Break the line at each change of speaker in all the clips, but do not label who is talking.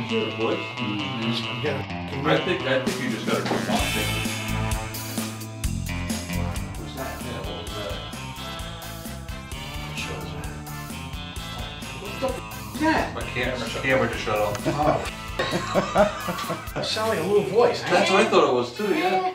hear the voice? I think you just got to turn on. What's that? Yeah, what was that?
What the f is that?
My camera just shut off.
Oh. It sounded like a little voice.
That's what I thought it was too, yeah.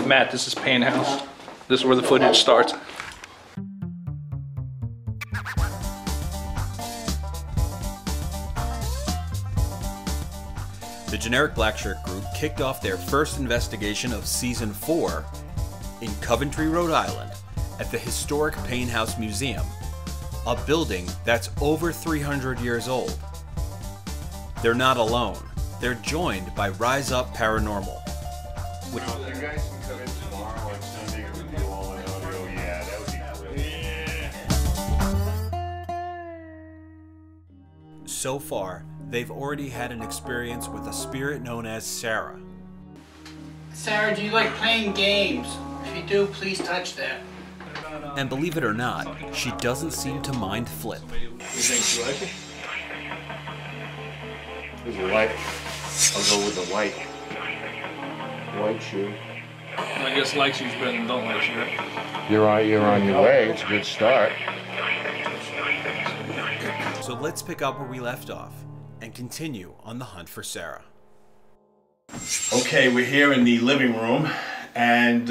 Matt, this is Paine house. This is where the footage starts.
The Generic Blackshirt Group kicked off their first investigation of Season 4 in Coventry, Rhode Island, at the historic Paine House Museum, a building that's over 300 years old. They're not alone. They're joined by Riseup Paranormal.
You guys can come in tomorrow and Sunday and do all the audio. Yeah, that would be great.
So far, they've already had an experience with a spirit known as Sarah.
Sarah, do you like playing games? If you do, please touch that.
And believe it or not, she doesn't seem to mind flip.
You think you like it?
Who's the white? I'll go with the white. White shoe.
I guess like shoes better than don't like shoes.
You're on your way. It's a good start.
So let's pick up where we left off and continue on the hunt for Sarah.
Okay, we're here in the living room, and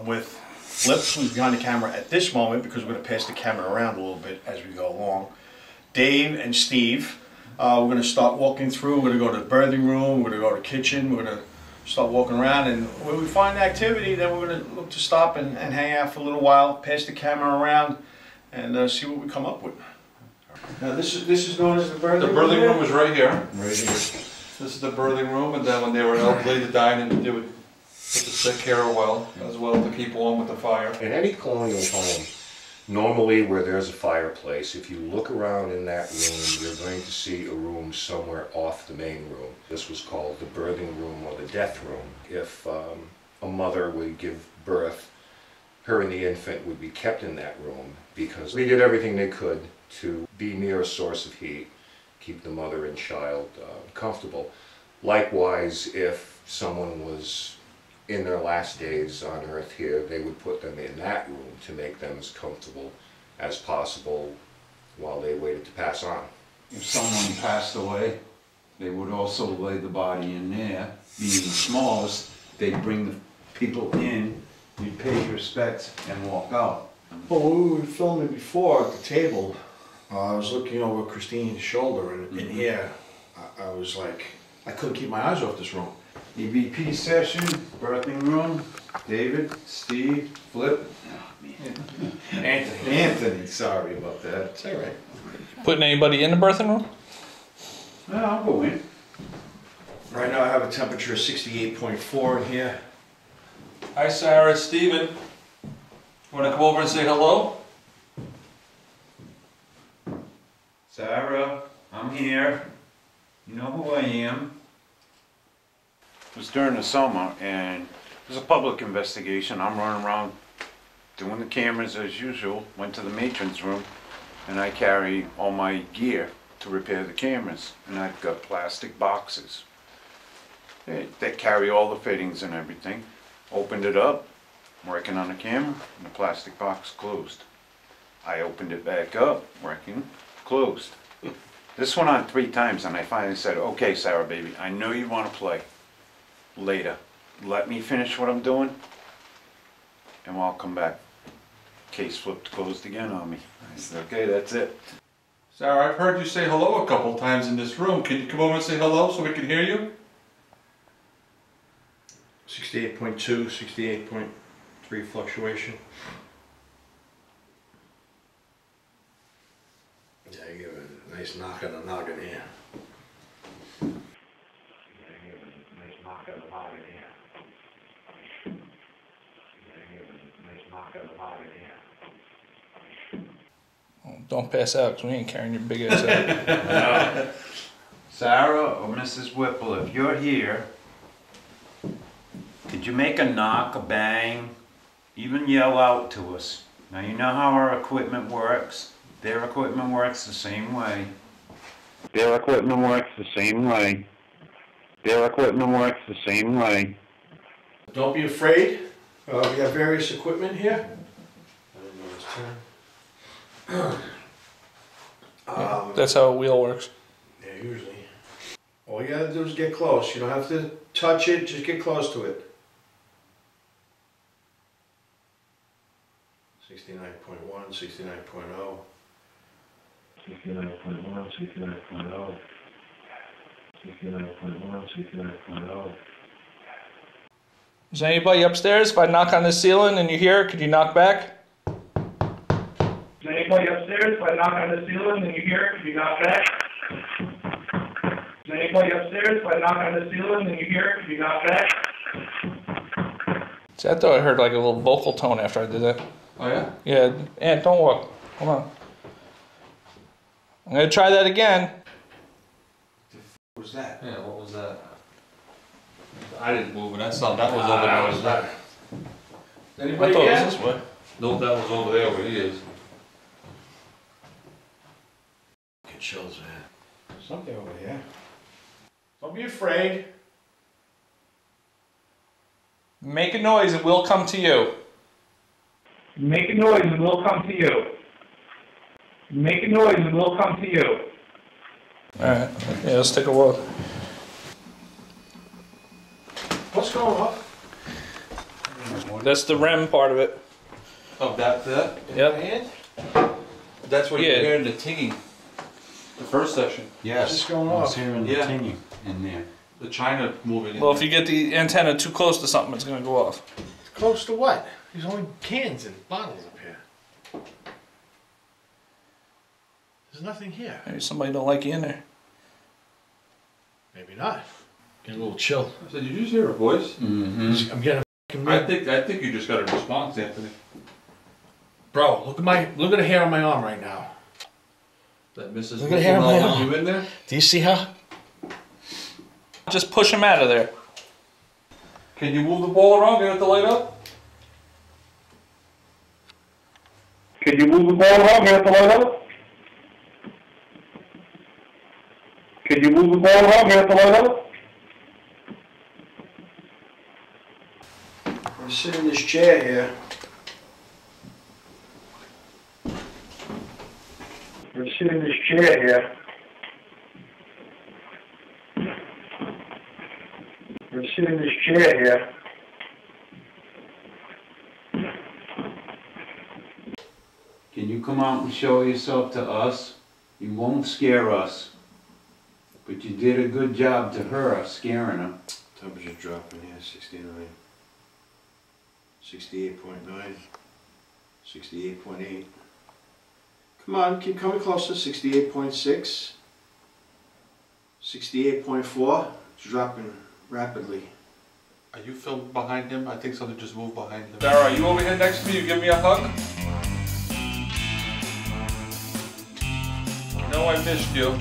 with Flips, who's behind the camera at this moment, because we're going to pass the camera around a little bit as we go along. Dave and Steve, we're going to start walking through. We're going to go to the birthing room, we're going to go to the kitchen, we're going to start walking around, and when we find activity, then we're going to look to stop and hang out for a little while, pass the camera around, and see what we come up with. Now this is known as the birthing room?
The birthing room was right here.
Right here.
This is the birthing room, and then when they were elderly to die, and they would put the sick here as well to keep warm with the fire.
In any colonial home, normally where there's a fireplace, if you look around in that room, you're going to see a room somewhere off the main room. This was called the birthing room or the death room. If a mother would give birth, her and the infant would be kept in that room because they did everything they could to be near a source of heat, keep the mother and child comfortable. Likewise, if someone was in their last days on earth here, they would put them in that room to make them as comfortable as possible while they waited to pass on.
If someone passed away, they would also lay the body in there. Being the smallest, they'd bring the people in, you'd pay your respects and walk out.
Well, when we were filming before at the table, I was looking over Christine's shoulder, and in here, I was like, I couldn't keep my eyes off this room.
EVP session, birthing room, David, Steve, Flip. Oh, man. Anthony, sorry about that.
It's all right.
Putting anybody in the birthing room?
No, I'll go in.
Right now I have a temperature of 68.4 in here.
Hi Sarah, it's Steven. Want to come over and say hello?
Sarah, I'm here. You know who I am. It was during the summer, and it was a public investigation. I'm running around doing the cameras as usual. Went to the matron's room, and I carry all my gear to repair the cameras. And I've got plastic boxes that carry all the fittings and everything. Opened it up, working on the camera, and the plastic box closed. I opened it back up, working, closed. This went on 3 times, and I finally said, okay, Sarah, baby, I know you want to play. Later. let me finish what I'm doing, and I'll come back. Case flipped closed again on me. I said, okay, that's it.
Sarah, I've heard you say hello a couple times in this room. Can you come over and say hello so we can hear you?
68.2, 68.3 fluctuation. Yeah, you give it a nice knock on the noggin here.
Don't pass out, because we ain't carrying your big ass out.
Sarah or Mrs. Whipple, if you're here, could you make a knock, a bang, even yell out to us? Now you know how our equipment works. Their equipment works the same way. Their equipment works the same way. Their equipment works the same way.
Don't be afraid. We have various equipment here. I didn't know this turn.
That's how a wheel works.
Yeah, usually. All you gotta do is get close. You don't have to touch it, just get close to it. 69.1, 69.0. 69.1, 69.0. 69.1, 69.0.
Is anybody upstairs? If I knock on the ceiling and you hear it, could you knock back?
Is anybody upstairs? If I knock on the ceiling and you hear it, could you knock back? Is anybody upstairs? If I knock on the ceiling and you hear it, could you knock back?
See, I thought I heard like a little vocal tone after I did that.
Oh yeah?
Yeah, Aunt, don't walk. Hold on. I'm gonna try that again.
What was that?
Yeah, what was that? I didn't move and that was over there.
I
Anybody
thought it
here?
was this way.
No, that was over there where he is.
Get chills, man. Something over here. Don't be afraid.
Make a noise and we'll come to you.
Make a noise and we'll come to you. Make a noise and we'll come to you.
Alright, yeah, let's take a look.
What's going on?
That's the REM part of it.
Of that?
Yep.
Hand?
That's where
Yeah.
you're hearing the tinging. The first session.
Yes,
What's going
I was
off?
hearing the
Yeah.
tinging in there.
The China moving in
Well, if
there.
you get the antenna too close to something, it's gonna go off.
Close to what? There's only cans and bottles up here. There's nothing here.
Maybe somebody don't like you in there.
Maybe not. Get a little chill.
I said, did you just hear a voice?
Mm-hmm.
I'm getting a
I think you just got a response, Anthony.
Bro, look at the hair on my arm right now.
That Mrs.
Look at him
Whipple
now.
you in there?
Do you see her?
Just push him out of there.
Can you move the ball around, get it to light up?
Can you move the ball around, get the light up? Can you move the ball around, get the light up?
I'm gonna sit in this chair here.
I'm gonna sit in this chair here. I'm gonna sit in this chair here.
Can you come out and show yourself to us? You won't scare us. But you did a good job to her, scaring her.
Temperature dropping here, 69. 68.9. 68.8. Come on, keep coming closer. 68.6. 68.4. It's dropping rapidly.
Are you filmed behind him? I think something just moved behind him. Sarah, are you over here next to me? You give me a hug? No, I missed you.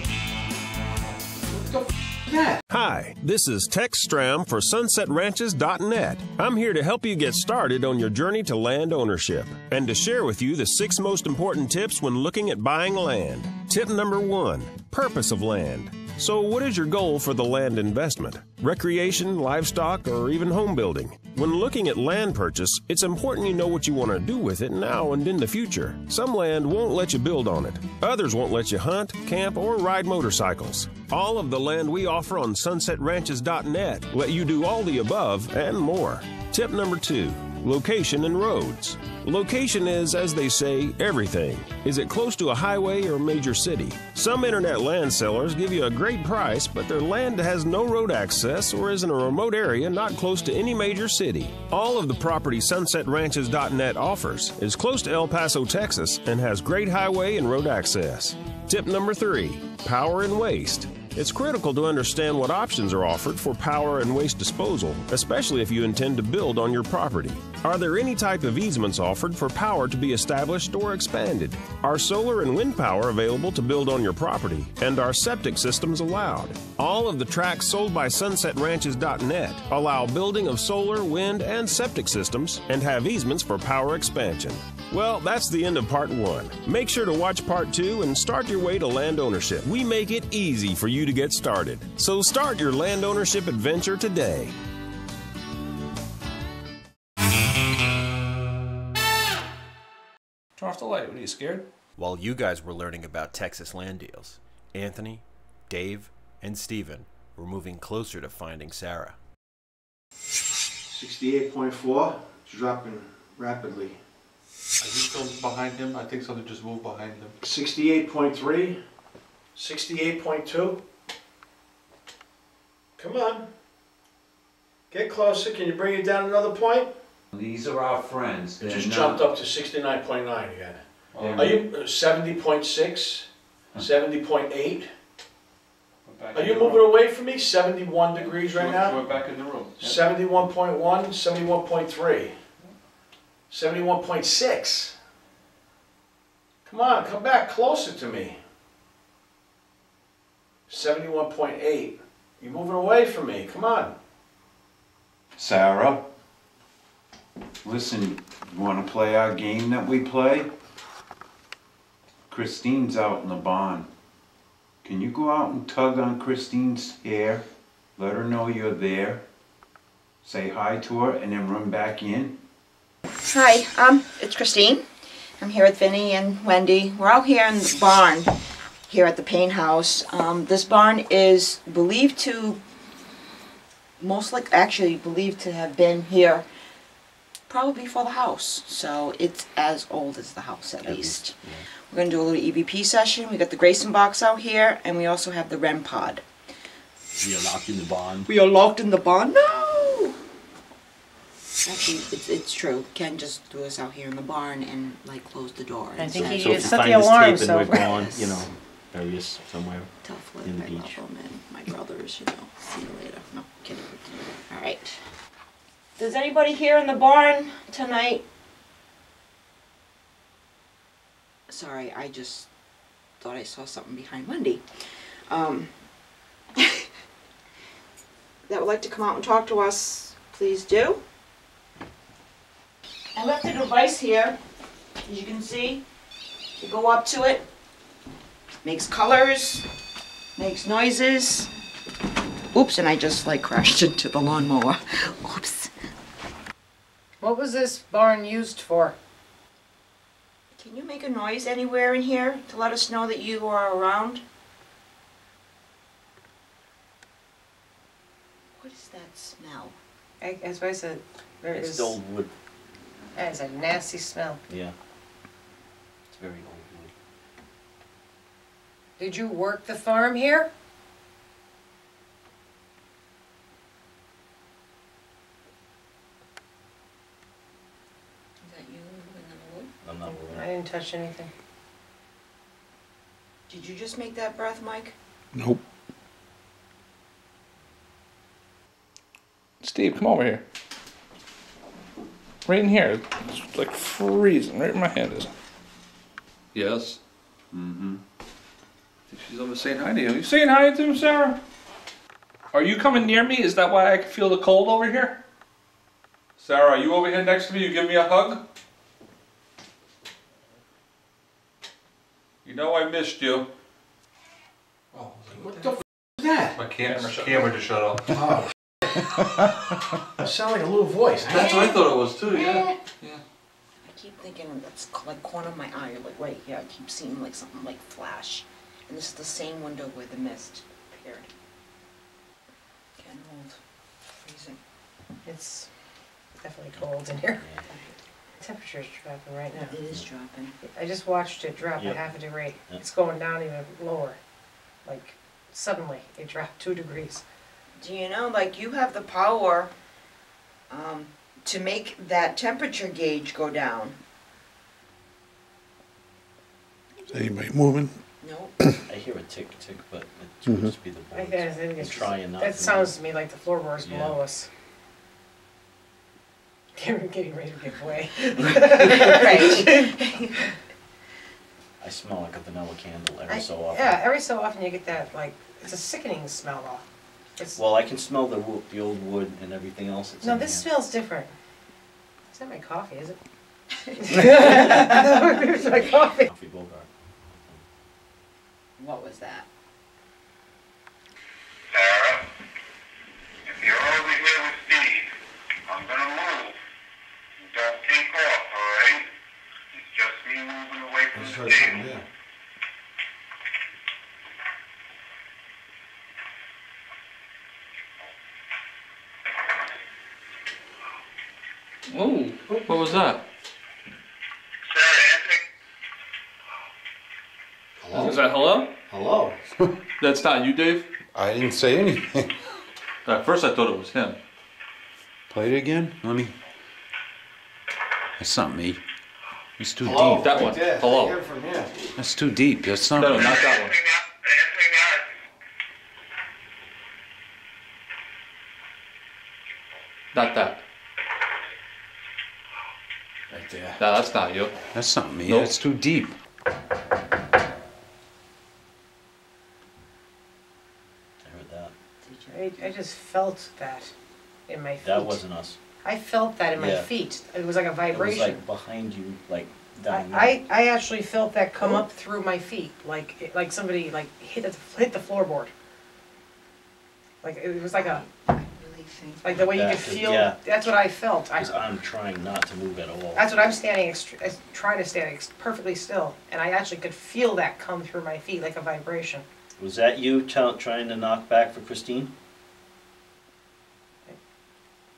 Hi, this is Tex Stram for SunsetRanches.net. I'm here to help you get started on your journey to land ownership and to share with you the 6 most important tips when looking at buying land. Tip number 1, purpose of land. So what is your goal for the land investment? Recreation, livestock, or even home building? When looking at land purchase, it's important you know what you want to do with it now and in the future. Some land won't let you build on it. Others won't let you hunt, camp, or ride motorcycles. All of the land we offer on sunsetranches.net let you do all the above and more. Tip number 2, location and roads. Location is, as they say, everything. Is it close to a highway or major city? Some internet land sellers give you a great price, but their land has no road access or is in a remote area not close to any major city. All of the property sunsetranches.net offers is close to El Paso, Texas, and has great highway and road access. Tip number 3, power and waste. It's critical to understand what options are offered for power and waste disposal, especially if you intend to build on your property. Are there any type of easements offered for power to be established or expanded? Are solar and wind power available to build on your property? And are septic systems allowed? All of the tracts sold by sunsetranches.net allow building of solar, wind, and septic systems and have easements for power expansion. Well, that's the end of part 1. Make sure to watch part 2 and start your way to land ownership. We make it easy for you to get started. So start your land ownership adventure today.
Turn off the light. What are you, scared?
While you guys were learning about Texas land deals, Anthony, Dave, and Steven were moving closer to finding Sarah.
68.4, it's dropping rapidly.
Are you still behind him? I think something just moved behind him.
68.3, 68.2. Come on. Get closer. Can you bring it down another point?
These are our friends.
It just jumped up to 69.9 again.
Oh.
Are you 70.6? 70.8? Are you moving away from me? 71 degrees right now?
We're back in the room.
71.1, 71.3, 71.6. Come on, come back closer to me. 71.8. You're moving away from me. Come on.
Sarah, listen, you want to play our game that we play? Christine's out in the barn. Can you go out and tug on Christine's hair? Let her know you're there. Say hi to her and then run back in.
Hi, it's Christine. I'm here with Vinny and Wendy. We're out here in the barn here at the Paine house. This barn is believed to, believed to have been here probably before the house. So it's as old as the house at least. Yeah. We're going to do a little EVP session. We got the Grayson box out here, and we also have the REM pod.
We are locked in the barn.
We are locked in the barn? No! Actually, it's true. Ken just threw us out here in the barn and, like, closed the door.
I think he just set the alarm, so we've gone, you know, areas somewhere
tough life,
in the
I
beach.
love them and my brothers, you know. See you later. No, kidding. All right. Does anybody here in the barn tonight? Sorry, I just thought I saw something behind Wendy. That would like to come out and talk to us, please do. I left a device here, as you can see. You go up to it, makes colors, makes noises. Oops, and I just like crashed into the lawnmower. Oops.
What was this barn used for?
Can you make a noise anywhere in here to let us know that you are around? What is that smell?
As I said, there
It's
is.
old wood.
That is a nasty smell.
Yeah. It's very old wood.
Did you work the farm here?
Is that you in the wood?
I'm not
I
aware.
didn't touch anything.
Did you just make that breath, Mike?
Nope. Steve, come over here. Right in here. It's like freezing. Right where my hand is.
Yes. Mm-hmm. I think she's over saying hi to you. You saying hi to him, Sarah? Are you coming near me? Is that why I can feel the cold over here? Sarah, are you over here next to me? You give me a hug? You know I missed you. Oh, what the
that?
My camera just shut off.
Oh. I sound like a little voice.
That's what I thought it was too, yeah. Yeah.
I keep thinking that's like corner of my eye, like right here. I keep seeing like something like flash. And this is the same window where the mist appeared. Getting old. Freezing.
It's definitely cold in here. The temperature's dropping right now.
It is dropping.
I just watched it drop a half a degree. It's going down even lower. Like, suddenly, it dropped 2 degrees.
Do you know, like, you have the power to make that temperature gauge go down.
Is anybody moving?
Nope.
I hear a tick, but it could just be the
I
boards.
think it's
Trying not
that
to
sounds
move.
to me like the floorboards
Yeah.
below us. They're getting ready to give way.
Right.
I smell like a vanilla candle every so often.
Yeah, every so often you get that, like, it's a sickening smell though. It's,
Well, I can smell the old wood and everything else that's
no,
in
this
here.
smells different. It's not my coffee, is it? It's my coffee.
Coffee Bogart.
What was that?
Sarah, if you're over here with Steve, I'm gonna move. Don't take off, alright? It's just me moving away from the table.
Oh, what was that?
Hello?
Is that hello?
Hello?
That's not you, Dave?
I didn't say anything.
At first I thought it was him.
Play it again? Let me. That's not me. It's too
Hello?
deep.
That
Right
one.
there.
Hello.
I hear it from here.
That's too deep. That's not
No,
me.
not that one. Not that.
Right there.
No, that's not you.
That's not me.
Nope.
That's too deep.
I heard that.
I just felt that in my feet.
That wasn't us.
I felt that in my
Yeah.
feet. It was like a
It was
vibration.
like behind you, like down there.
I actually felt that come up through my feet, like somebody like hit the floorboard. Like it was like a like the way you
That
could
could-
feel.
yeah.
That's what I felt.
Because I'm trying not to move at all.
That's what I'm standing, trying to stand perfectly still, and I actually could feel that come through my feet like a vibration.
Was that you trying to knock back for Christine?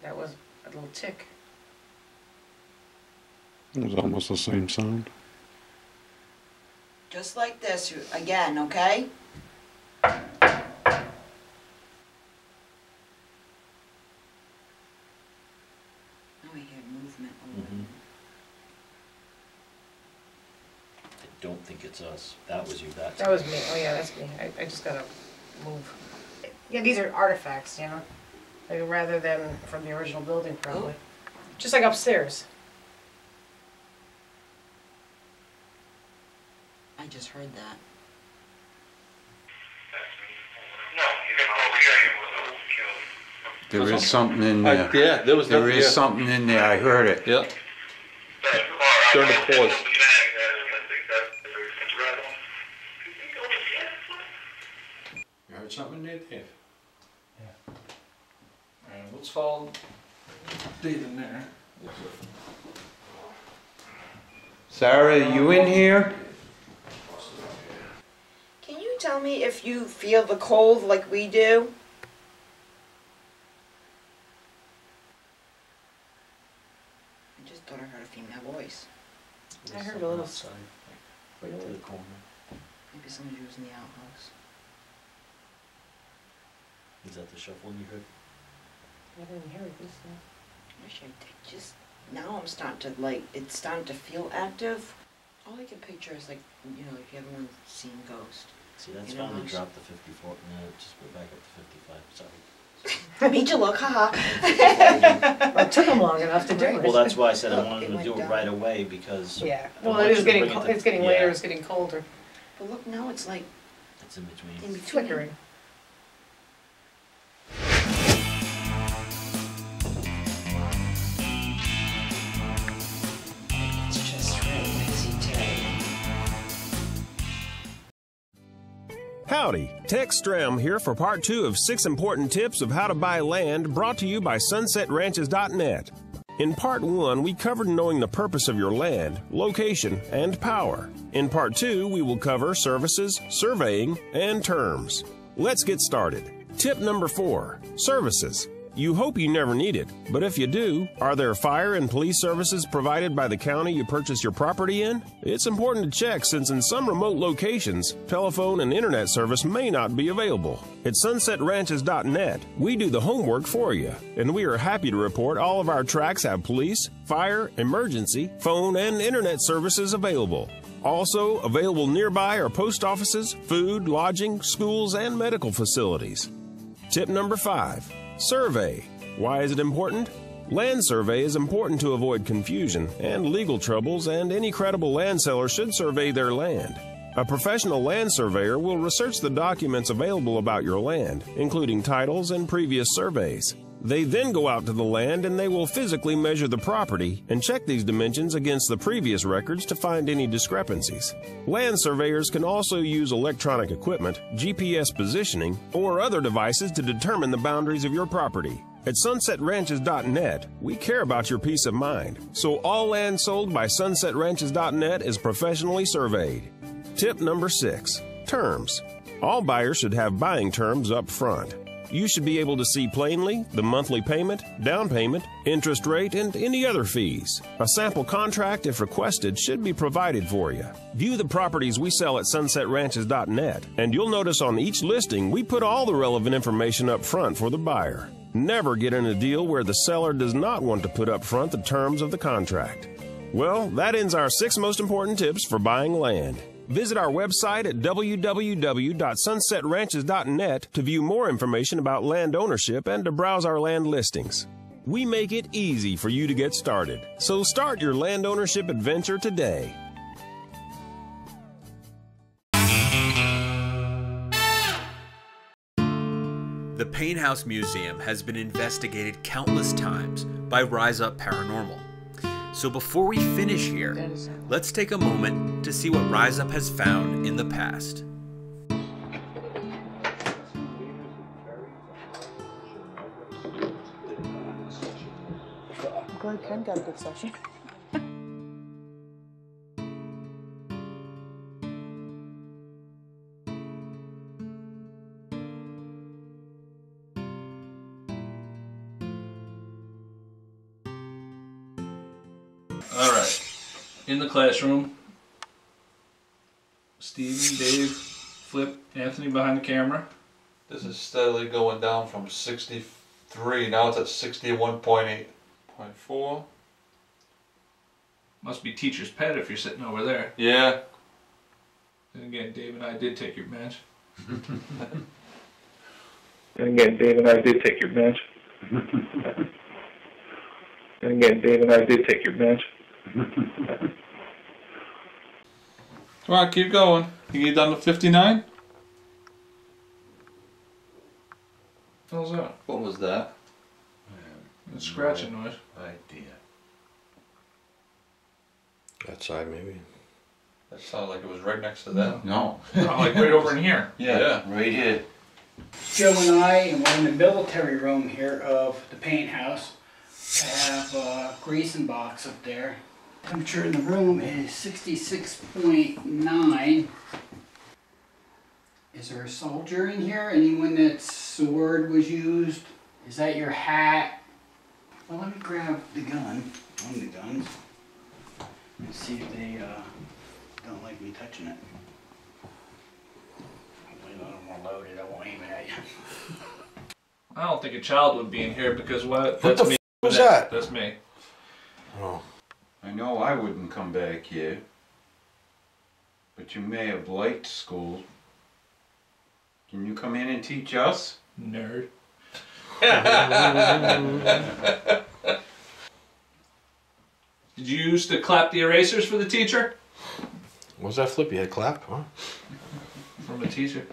That was a little tick.
It was almost the same sound.
Just like this, again, okay? Now I hear movement.
I don't think it's us. That was you.
That was me. Oh yeah, that's me. I just gotta move. Yeah, these are artifacts, you know, like, rather than from the original building, probably. Just like upstairs.
I just heard that.
There is something in there.
Yeah, there was
There
nothing-
is
yeah.
something in there. I heard it.
Yep. During the pause.
You heard something there, Dave?
Alright, let's follow Dave in there.
Sarah, are you in here?
Can you tell me if you feel the cold like we do? I just thought I heard a female voice.
I heard a little.
Right to the corner.
Maybe somebody was in the outhouse.
Is that the shuffling you heard?
I didn't hear it this time.
Wish I did. Just now I'm starting to like, it's starting to feel active. All I can picture is like, you know, if you ever seen Ghost.
See, that's
You know,
finally
nice.
dropped to 54. No, it just went back up to 55. Sorry.
Made you look, haha.
Well, it took them long enough to do it.
Well, that's why I said I
Look,
wanted
it
to
went
do it
down.
right away because.
Yeah.
the
Well, it
lights
is
would
getting.
bring it to-
It's getting
yeah,
later. It's getting colder.
But look, now it's like
It's in between.
in between.
Flickering.
It's just really busy today.
Howdy, Tex Stram here for part 2 of 6 important tips of how to buy land brought to you by sunsetranches.net. In part 1, we covered knowing the purpose of your land, location, and power. In part 2, we will cover services, surveying, and terms. Let's get started. Tip number 4, services. You hope you never need it, but if you do, are there fire and police services provided by the county you purchase your property in? It's important to check since in some remote locations, telephone and internet service may not be available. At sunsetranches.net, we do the homework for you, and we are happy to report all of our tracts have police, fire, emergency, phone, and internet services available. Also available nearby are post offices, food, lodging, schools, and medical facilities. Tip number 5. Survey. Why is it important? Land survey is important to avoid confusion and legal troubles, and any credible land seller should survey their land. A professional land surveyor will research the documents available about your land, including titles and previous surveys. They then go out to the land and they will physically measure the property and check these dimensions against the previous records to find any discrepancies. Land surveyors can also use electronic equipment, GPS positioning, or other devices to determine the boundaries of your property. At sunsetranches.net, we care about your peace of mind, so all land sold by sunsetranches.net is professionally surveyed. Tip number 6. Terms. All buyers should have buying terms up front. You should be able to see plainly the monthly payment, down payment, interest rate, and any other fees. A sample contract, if requested, should be provided for you. View the properties we sell at sunsetranches.net, and you'll notice on each listing we put all the relevant information up front for the buyer. Never get in a deal where the seller does not want to put up front the terms of the contract. Well, that ends our 6 most important tips for buying land. Visit our website at www.sunsetranches.net to view more information about land ownership and to browse our land listings. We make it easy for you to get started, so start your land ownership adventure today.
The Paine House Museum has been investigated countless times by Riseup Paranormal. So before we finish here, let's take a moment to see what Riseup has found in the past.
I'm glad Ken got a good session.
All right. In the classroom, Steven, Dave, Flip, Anthony behind the camera.
This is steadily going down from 63. Now it's at 61.8.4.
Must be teacher's pet if you're sitting over there.
Yeah.
And again, Dave and I did take your bench.
And again, Dave and I did take your bench. And again, Dave and I did take your bench.
Come on, keep going. You get down to 59?
What was that?
What was that?
A scratching noise.
Idea. That side, maybe?
That sounded like it was right next to them.
No.
Oh, like right over in here.
Yeah.
Right here.
Joe and I, and we're in the military room here of the Paine House. I have a greasing box up there. Temperature in the room is 66.9. Is there a soldier in here? Anyone that sword was used? Is that your hat? Well, let me grab the gun, one of the guns, and see if they don't like me touching it. Hopefully none of them are loaded. I won't aim it at you.
I don't think a child would be in here because what? That's me.
Who's that?
That's me.
Oh.
I know I wouldn't come back here, but you may have liked school. Can you come in and teach us?
Nerd. Did you used to clap the erasers for the teacher?
What was that, Flip? You had clap, huh?
From a teacher.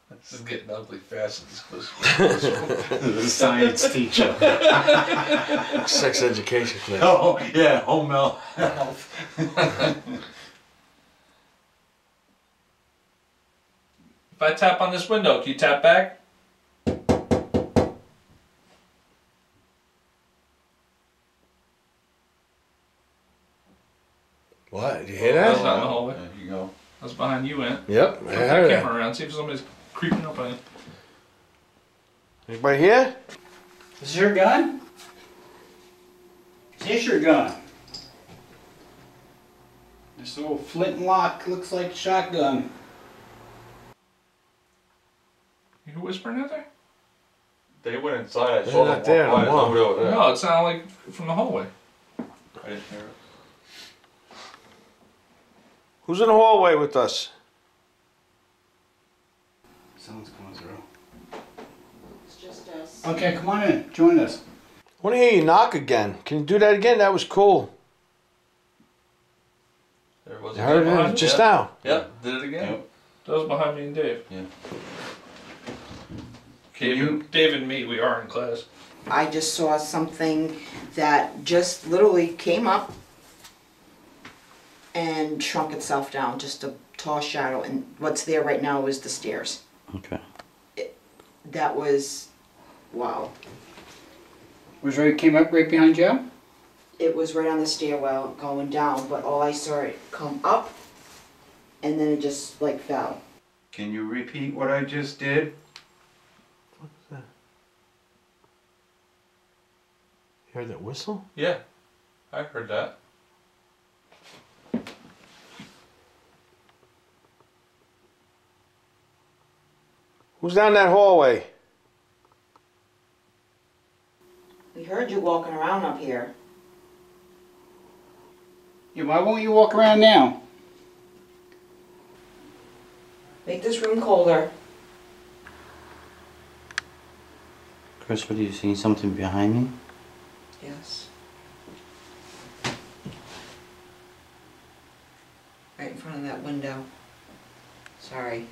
This is getting ugly fast.
The science teacher.
Sex education class.
Oh, yeah, home health.
If I tap on this window, can you tap back?
What? Did you hear that?
That's not in the hallway.
There you go.
That's behind you, Ant.
Yep, I
Flip
heard
that
that.
camera around, see if somebody's creeping up on you.
Anybody here?
Is this your gun? Is this your gun? This little flintlock looks like a shotgun.
You hear whispering out there?
They went inside. I
They're
saw
not
them
there
walk by.
no more.
Nobody over there.
No, it sounded like from the hallway.
I didn't hear it.
Who's in the hallway with us?
Someone's coming through.
It's just us.
Okay, come on in. Join us.
I want to hear you knock again. Can you do that again? That was cool.
There was
I heard
behind
it
you?
just now.
Yep, did it again.
That was behind me and Dave.
Yeah.
Dave and me, we are in class.
I just saw something that just literally came up and shrunk itself down, just a tall shadow, and what's there right now is the stairs.
Okay.
That was, wow.
Came up right behind you?
It was right on the stairwell going down, but all I saw it come up and then it just like fell.
Can you repeat what I just did?
You heard that whistle?
Yeah, I heard that.
Who's down that hallway?
We heard you walking around up here.
Yeah, why won't you walk around now?
Make this room colder.
Chris, what are you seeing? Something behind me?
Yes. Right in front of that window. Sorry.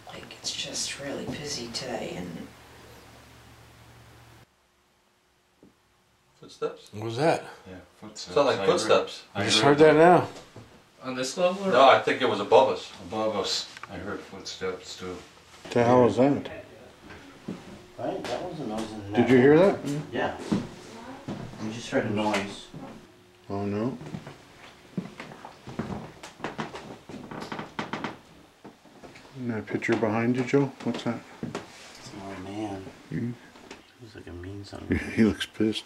Like, it's just really busy today and
Footsteps?
What was that?
Yeah, footsteps.
Sound like
I
footsteps.
I just heard that now.
On this level? Or?
No, I think it was above us.
Above us. I heard footsteps too.
What the hell was that?
Right? That was a noise in
Did you hear that?
Yeah. We just heard a noise.
Oh no. And that picture behind you, Joe? What's that?
Oh man.
Hmm?
Looks like a mean son.
He looks pissed.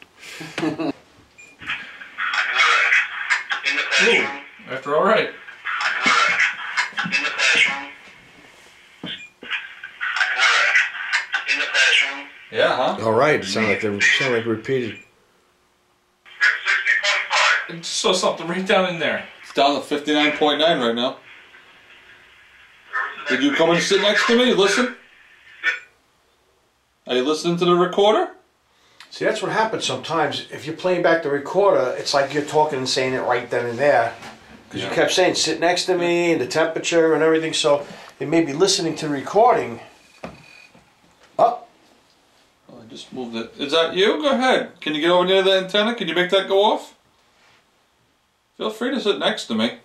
Ooh, after all right.
In the classroom. In the classroom.
Yeah, huh?
All right. Sound like repeated.
I just saw something right down in there.
It's down to 59.9 right now. Did you come and sit next to me? Listen? Are you listening to the recorder?
See, that's what happens sometimes. If you're playing back the recorder, it's like you're talking and saying it right then and there. Because you kept saying, sit next to me, and the temperature and everything, so they may be listening to the recording. Oh.
Oh, I just moved it. Is that you? Go ahead. Can you get over near the antenna? Can you make that go off? Feel free to sit next to me.